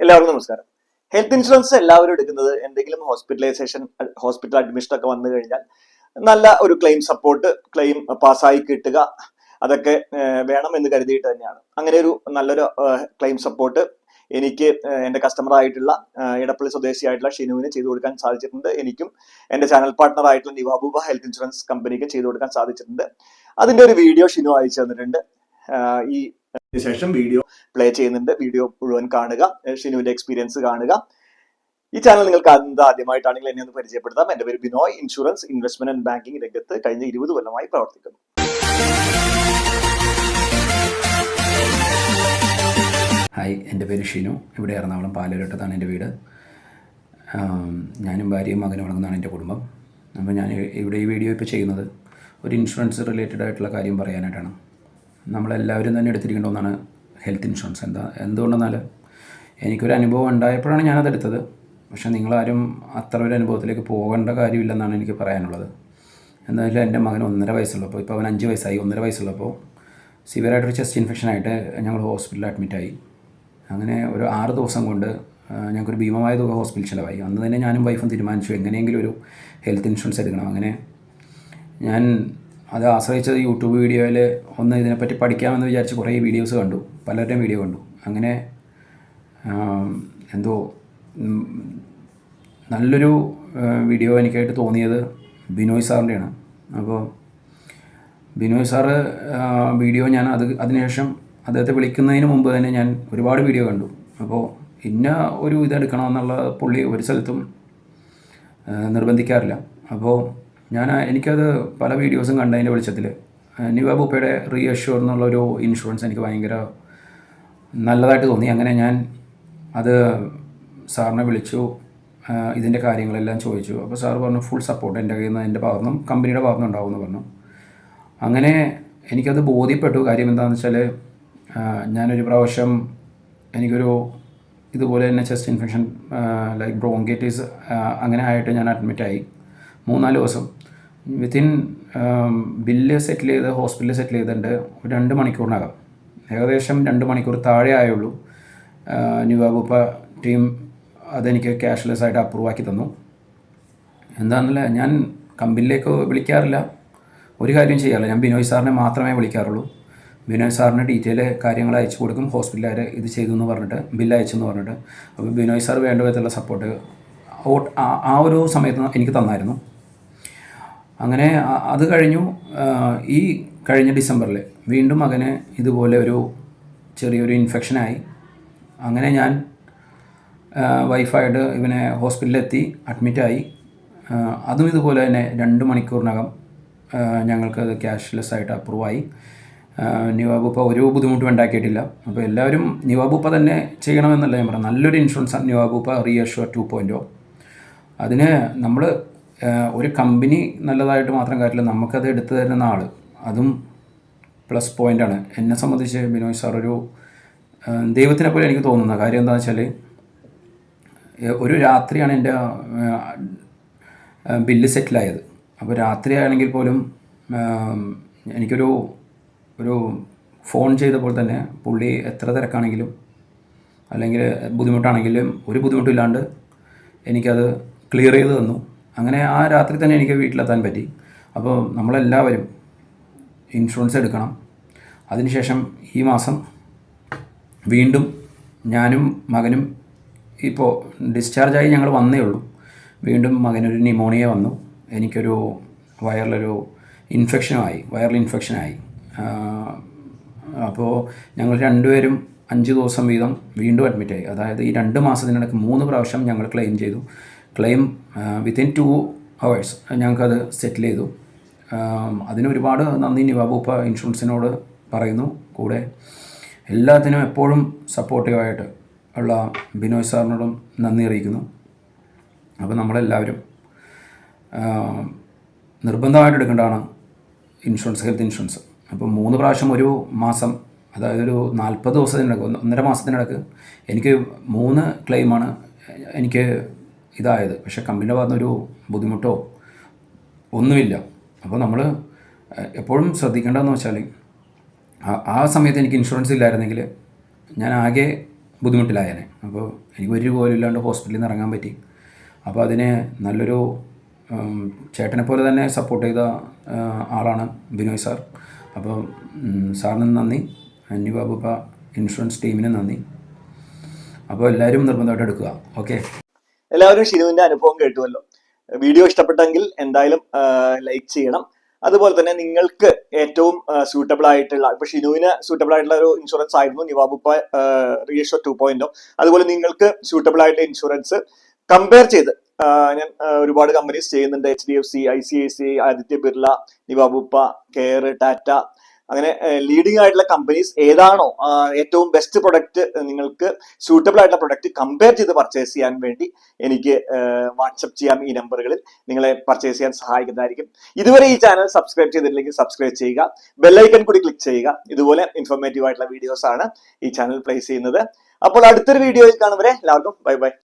എല്ലാവർക്കും നമസ്കാരം. Health insurance എല്ലാവരും എടുക്കുന്നത് എന്തെങ്കിലും ഹോസ്പിറ്റൽ അഡ്മിഷൻ ഒക്കെ വന്നു കഴിഞ്ഞാൽ നല്ല ഒരു ക്ലെയിം സപ്പോർട്ട്, ക്ലെയിം പാസ്സായി കിട്ടുക, അതൊക്കെ വേണമെന്ന് കരുതിയിട്ട് തന്നെയാണ്. അങ്ങനെ ഒരു നല്ലൊരു ക്ലെയിം സപ്പോർട്ട് എനിക്ക് എൻ്റെ കസ്റ്റമർ ആയിട്ടുള്ള ഇടപ്പള്ളി സ്വദേശിയായിട്ടുള്ള ഷിനുവിന് ചെയ്തു കൊടുക്കാൻ സാധിച്ചിട്ടുണ്ട്. എനിക്കും എൻ്റെ ചാനൽ പാർട്ണർ ആയിട്ടുള്ള നിവാബൂബ ഹെൽത്ത് ഇൻഷുറൻസ് കമ്പനിക്കും ചെയ്തു കൊടുക്കാൻ സാധിച്ചിട്ടുണ്ട്. അതിന്റെ ഒരു വീഡിയോ ഷിനു അയച്ചു തന്നിട്ടുണ്ട്. ഈ ശേഷം വീഡിയോ പ്ലേ ചെയ്യുന്നുണ്ട്. വീഡിയോ മുഴുവൻ കാണുക, ഷിനുവിന്റെ എക്സ്പീരിയൻസ് കാണുക. ഈ ചാനൽ നിങ്ങൾക്ക് ആദ്യമായിട്ടാണെങ്കിൽ എന്നെ ഒന്ന് പരിചയപ്പെടുത്താം. എൻ്റെ പേര് Binoy. Insurance, investment and banking രംഗത്ത് കഴിഞ്ഞ 20 കൊല്ലമായി പ്രവർത്തിക്കുന്നു. ഹായ്, എൻ്റെ പേര് ഷിനു. ഇവിടെ എറണാകുളം പാലരട്ടത്താണ് എൻ്റെ വീട്. ഞാനും ഭാര്യയും മകനും അടങ്ങുന്നതാണ് എൻ്റെ കുടുംബം. അപ്പോൾ ഞാൻ ഇവിടെ ഈ വീഡിയോ ഇപ്പോൾ ചെയ്യുന്നത് ഒരു ഇൻഷുറൻസ് റിലേറ്റഡ് ആയിട്ടുള്ള കാര്യം പറയാനായിട്ടാണ്. നമ്മളെല്ലാവരും തന്നെ എടുത്തിരിക്കേണ്ട ഒന്നാണ് ഹെൽത്ത് ഇൻഷുറൻസ്. എന്തുകൊണ്ടെന്നാൽ എനിക്കൊരു അനുഭവം ഉണ്ടായപ്പോഴാണ് ഞാനതെടുത്തത്. പക്ഷേ നിങ്ങളാരും അത്ര ഒരു അനുഭവത്തിലേക്ക് പോകേണ്ട കാര്യമില്ലെന്നാണ് എനിക്ക് പറയാനുള്ളത്. എന്തായാലും എൻ്റെ മകൻ 1.5 വയസ്സുള്ളപ്പോൾ, ഇപ്പോൾ അവൻ 5 വയസ്സായി, 1.5 വയസ്സുള്ളപ്പോൾ സിവിയറായിട്ടൊരു ചെസ്റ്റ് ഇൻഫെക്ഷനായിട്ട് ഞങ്ങൾ ഹോസ്പിറ്റലിൽ അഡ്മിറ്റായി. അങ്ങനെ ഒരു 6 ദിവസം കൊണ്ട് ഞങ്ങൾക്കൊരു ഭീമമായ തുക ഹോസ്പിറ്റൽ ചിലവായി. അന്ന് തന്നെ ഞാനും വൈഫും തീരുമാനിച്ചു എങ്ങനെയെങ്കിലും ഒരു ഹെൽത്ത് ഇൻഷുറൻസ് എടുക്കണം. അങ്ങനെ ഞാൻ അത് ആശ്രയിച്ചത് യൂട്യൂബ് വീഡിയോയിൽ ഒന്ന് ഇതിനെപ്പറ്റി പഠിക്കാമെന്ന് വിചാരിച്ച് കുറേ വീഡിയോസ് കണ്ടു, പലരുടെയും വീഡിയോ കണ്ടു. അങ്ങനെ എന്തോ നല്ലൊരു വീഡിയോ എനിക്കായിട്ട് തോന്നിയത് ബിനോയ് സാറിൻ്റെയാണ്. അപ്പോൾ ബിനോയ് സാറ് വീഡിയോ ഞാൻ അതിനുശേഷം അദ്ദേഹത്തെ വിളിക്കുന്നതിന് മുമ്പ് തന്നെ ഞാൻ ഒരുപാട് വീഡിയോ കണ്ടു. അപ്പോൾ ഇന്ന ഒരു ഇതെടുക്കണമെന്നുള്ള പുള്ളി ഒരു സ്ഥലത്തും നിർബന്ധിക്കാറില്ല. അപ്പോൾ എനിക്കത് പല വീഡിയോസും കണ്ടതിൻ്റെ വെളിച്ചത്തിൽ നിവാബൂപ്പയുടെ റീഅഷ്യൂർ എന്നുള്ളൊരു ഇൻഷുറൻസ് എനിക്ക് ഭയങ്കര നല്ലതായിട്ട് തോന്നി. അങ്ങനെ ഞാൻ അത് സാറിനെ വിളിച്ചു, ഇതിൻ്റെ കാര്യങ്ങളെല്ലാം ചോദിച്ചു. അപ്പോൾ സാർ പറഞ്ഞു ഫുൾ സപ്പോർട്ട് എൻ്റെ കയ്യിൽ നിന്ന്, എൻ്റെ ഭാഗത്തുനിന്നും കമ്പനിയുടെ ഭാഗത്തുനിന്ന് ഉണ്ടാവുമെന്ന് പറഞ്ഞു. അങ്ങനെ എനിക്കത് ബോധ്യപ്പെട്ടു. കാര്യം എന്താണെന്ന് വെച്ചാൽ ഞാനൊരു പ്രാവശ്യം എനിക്കൊരു ഇതുപോലെ തന്നെ ചെസ്റ്റ് ഇൻഫെക്ഷൻ ലൈക്ക് ബ്രോങ്കൈറ്റിസ് അങ്ങനെ ആയിട്ട് ഞാൻ അഡ്മിറ്റായി. 3-4 ദിവസം വിത്തിൻ ബില്ല് സെറ്റിൽ ചെയ്ത് ഹോസ്പിറ്റലിൽ സെറ്റിൽ ചെയ്തിട്ടുണ്ട് 2 മണിക്കൂറിനകം. ഏകദേശം 2 മണിക്കൂർ താഴെ ആയുള്ളൂ. നിവാബൂപ്പ ടീം അതെനിക്ക് ക്യാഷ്ലെസ് ആയിട്ട് അപ്രൂവ് ആക്കി തന്നു. എന്താണെന്നല്ല, ഞാൻ കമ്പനിയിലേക്ക് വിളിക്കാറില്ല, ഒരു കാര്യം ചെയ്യാറില്ല. ഞാൻ ബിനോയ് സാറിനെ മാത്രമേ വിളിക്കാറുള്ളൂ. ബിനോയ് സാറിന് ഡീറ്റെയിൽ കാര്യങ്ങൾ അയച്ചു കൊടുക്കും. ഹോസ്പിറ്റലുകാർ ഇത് ചെയ്തു എന്ന് പറഞ്ഞിട്ട്, ബില്ല് അയച്ചെന്ന് പറഞ്ഞിട്ട്. അപ്പോൾ ബിനോയ് സാർ വേണ്ട വിധത്തിലുള്ള സപ്പോർട്ട് ആ ഒരു സമയത്ത് എനിക്ക് തന്നായിരുന്നു. അങ്ങനെ അത് കഴിഞ്ഞു. ഈ കഴിഞ്ഞ ഡിസംബറിൽ വീണ്ടും മകന് ഇതുപോലെ ഒരു ചെറിയൊരു ഇൻഫെക്ഷനായി. അങ്ങനെ ഞാൻ വൈഫായിട്ട് ഇവനെ ഹോസ്പിറ്റലിലെത്തി അഡ്മിറ്റായി. അതും ഇതുപോലെ തന്നെ 2 മണിക്കൂറിനകം ഞങ്ങൾക്കത് ക്യാഷ്ലെസ് ആയിട്ട് അപ്രൂവായി. നിവാബൂപ്പ ഒരു ബുദ്ധിമുട്ടും ഉണ്ടാക്കിയിട്ടില്ല. അപ്പോൾ എല്ലാവരും നിവാബൂപ്പ തന്നെ ചെയ്യണമെന്നല്ല ഞാൻ പറയാം. നല്ലൊരു ഇൻഷുറൻസാണ് നിവാബൂപ്പ റീഅഷ്യൂർ 2.0. അതിന് നമ്മൾ ഒരു കമ്പനി നല്ലതായിട്ട് മാത്രം കാര്യമില്ല, നമുക്കത് എടുത്തു തരുന്ന ആൾ, അതും പ്ലസ് പോയിൻ്റാണ്. എന്നെ സംബന്ധിച്ച് ബിനോയ് സാർ ഒരു ദൈവത്തിനെ പോലെ എനിക്ക് തോന്നുന്ന കാര്യം എന്താണെന്ന് വെച്ചാൽ, ഒരു രാത്രിയാണ് എൻ്റെ ബില്ല് സെറ്റിലായത്. അപ്പോൾ രാത്രി ആണെങ്കിൽ പോലും എനിക്കൊരു ഫോൺ ചെയ്തപ്പോൾ തന്നെ പുള്ളി എത്ര തിരക്കാണെങ്കിലും അല്ലെങ്കിൽ ബുദ്ധിമുട്ടാണെങ്കിലും ഒരു ബുദ്ധിമുട്ടില്ലാണ്ട് എനിക്കത് ക്ലിയർ ചെയ്ത് തന്നു. അങ്ങനെ ആ രാത്രി തന്നെ എനിക്ക് വീട്ടിലെത്താൻ പറ്റി. അപ്പോൾ നമ്മളെല്ലാവരും ഇൻഷുറൻസ് എടുക്കണം. അതിനുശേഷം ഈ മാസം വീണ്ടും ഞാനും മകനും ഇപ്പോൾ ഡിസ്ചാർജായി ഞങ്ങൾ വന്നേ ഉള്ളൂ. വീണ്ടും മകനൊരു ന്യൂമോണിയ വന്നു. എനിക്കൊരു വൈറൽ ഇൻഫെക്ഷനായി. അപ്പോൾ ഞങ്ങൾ രണ്ടുപേരും 5 ദിവസം വീതം വീണ്ടും അഡ്മിറ്റായി. അതായത് ഈ 2 മാസത്തിനിടയ്ക്ക് 3 പ്രാവശ്യം ഞങ്ങൾ ക്ലെയിം ചെയ്തു. ക്ലെയിം വിത്തിൻ 2 hours ഞങ്ങൾക്കത് സെറ്റിൽ ചെയ്തു. അതിന് ഒരുപാട് നന്ദി നിവാബൂപ്പ ഇൻഷുറൻസിനോട് പറയുന്നു. കൂടെ എല്ലാത്തിനും എപ്പോഴും സപ്പോർട്ടീവായിട്ട് ഉള്ള ബിനോയ് സാറിനോടും നന്ദി അറിയിക്കുന്നു. അപ്പോൾ നമ്മളെല്ലാവരും നിർബന്ധമായിട്ട് എടുക്കേണ്ടതാണ് ഇൻഷുറൻസ്, ഹെൽത്ത് ഇൻഷുറൻസ്. അപ്പോൾ 3 പ്രാവശ്യം ഒരു മാസം, അതായത് ഒരു 40 ദിവസത്തിനിടക്ക്, 1.5 മാസത്തിനിടക്ക് എനിക്ക് 3 ക്ലെയിമാണ് എനിക്ക് ഇതായത്. പക്ഷേ കമ്പനിയുടെ ഭാഗത്തുനിന്നൊരു ബുദ്ധിമുട്ടോ ഒന്നുമില്ല. അപ്പോൾ നമ്മൾ എപ്പോഴും ശ്രദ്ധിക്കേണ്ടതെന്ന് വെച്ചാൽ, ആ സമയത്ത് എനിക്ക് ഇൻഷുറൻസ് ഇല്ലായിരുന്നെങ്കിൽ ഞാൻ ആകെ ബുദ്ധിമുട്ടിലായേനെ. അപ്പോൾ എനിക്ക് ഒരു രൂപ പോലും ഇല്ലാണ്ട് ഹോസ്പിറ്റലിൽ നിന്ന് ഇറങ്ങാൻ പറ്റി. അപ്പോൾ അതിന് നല്ലൊരു ചേട്ടനെ പോലെ തന്നെ സപ്പോർട്ട് ചെയ്ത ആളാണ് ബിനോയ് സാർ. അപ്പോൾ സാറിന് നന്ദി, നിവാബൂപ്പ ഇൻഷുറൻസ് ടീമിന് നന്ദി. അപ്പോൾ എല്ലാവരും നിർബന്ധമായിട്ട് എടുക്കുക. ഓക്കെ, എല്ലാവരും ഷിനുവിന്റെ അനുഭവം കേട്ടുവല്ലോ. വീഡിയോ ഇഷ്ടപ്പെട്ടെങ്കിൽ എന്തായാലും ലൈക്ക് ചെയ്യണം. അതുപോലെ തന്നെ നിങ്ങൾക്ക് ഏറ്റവും സ്യൂട്ടബിൾ ആയിട്ടുള്ള, ഇപ്പൊ ഷിനുവിന് സ്യൂട്ടബിൾ ആയിട്ടുള്ള ഒരു ഇൻഷുറൻസ് ആയിരുന്നു നിവാബൂപ്പ റീഅഷ്യൂർ 2.0. അതുപോലെ നിങ്ങൾക്ക് സ്യൂട്ടബിൾ ആയിട്ടുള്ള ഇൻഷുറൻസ് കമ്പയർ ചെയ്ത് ഞാൻ ഒരുപാട് കമ്പനീസ് ചെയ്യുന്നുണ്ട്. HDFC, ICICI, Aditya Birla, Niva Bupa, care, Tata, അങ്ങനെ ലീഡിംഗ് ആയിട്ടുള്ള കമ്പനീസ് ഏതാണോ ഏറ്റവും ബെസ്റ്റ് പ്രൊഡക്റ്റ്, നിങ്ങൾക്ക് സ്യൂട്ടബിൾ ആയിട്ടുള്ള പ്രൊഡക്റ്റ് കമ്പയർ ചെയ്ത് പർച്ചേസ് ചെയ്യാൻ വേണ്ടി എനിക്ക് വാട്സപ്പ് ചെയ്യാം. ഈ നമ്പറുകളിൽ നിങ്ങളെ പർച്ചേസ് ചെയ്യാൻ സഹായിക്കുന്നതായിരിക്കും. ഇതുവരെ ഈ ചാനൽ സബ്സ്ക്രൈബ് ചെയ്തിട്ടില്ലെങ്കിൽ സബ്സ്ക്രൈബ് ചെയ്യുക, ബെല്ലൈക്കൺ കൂടി ക്ലിക്ക് ചെയ്യുക. ഇതുപോലെ ഇൻഫോർമേറ്റീവ് ആയിട്ടുള്ള വീഡിയോസ് ആണ് ഈ ചാനൽ പ്ലേസ് ചെയ്യുന്നത്. അപ്പോൾ അടുത്തൊരു വീഡിയോയിൽ കാണും വരെ എല്ലാവർക്കും ബൈ ബൈ.